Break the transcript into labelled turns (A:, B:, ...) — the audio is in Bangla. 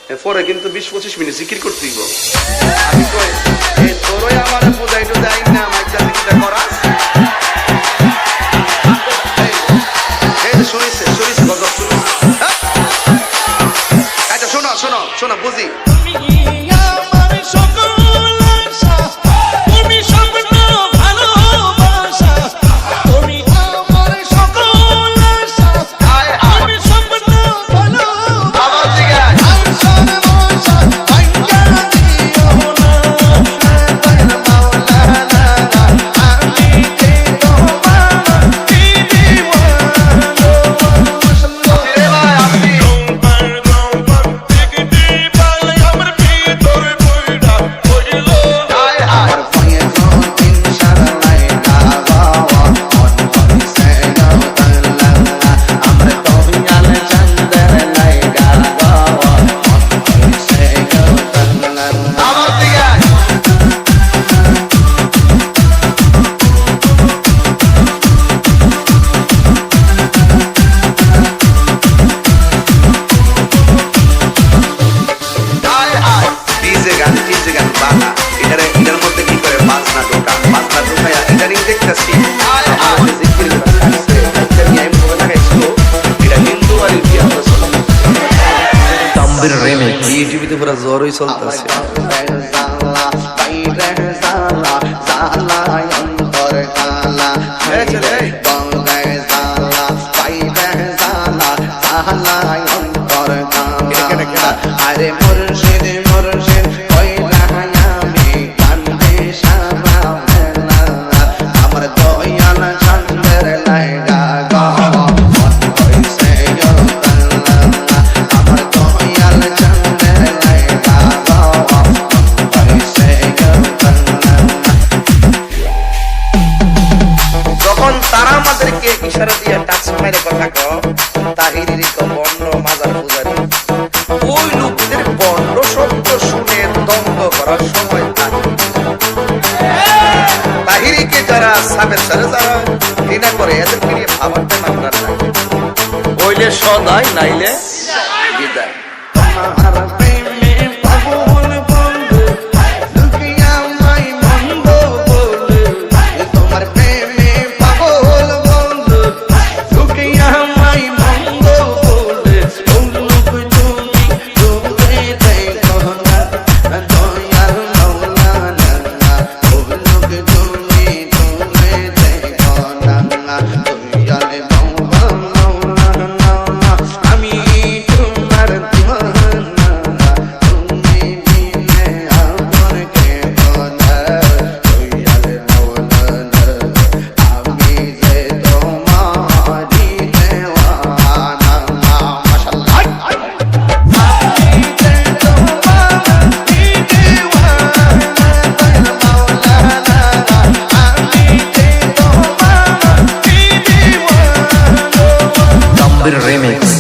A: পরে কিন্তু 20-25 মিনিট জিকির করতে দিব। আমি কই এই তোরই আমার পূজাই তো দেই না মাইকা দিকটা করা। এই শুনিছে গজব শুনো। আচ্ছা শোনো বুঝি। টিভিতে পুরো জ্বরই চলতেছে। আরে মুর্শিদ মুর্শিদ আমার দয়াল চন্দ্র লাইগা তারা আমাদেরকে ইশারা দিয়ে টাচ মেরে কথা কও তাহিরির বন্ড মাজার পূজারি ওই লোকদের বন্ড শব্দ শুনে দ্বন্দ্ব করার সময় তাহিরিকে যারা সাবের সারে যারা ঘৃণা করে এদেরকে নিয়ে ভাবারটা আপনার না হইলে সদাই নাইলে বিদায়। Remix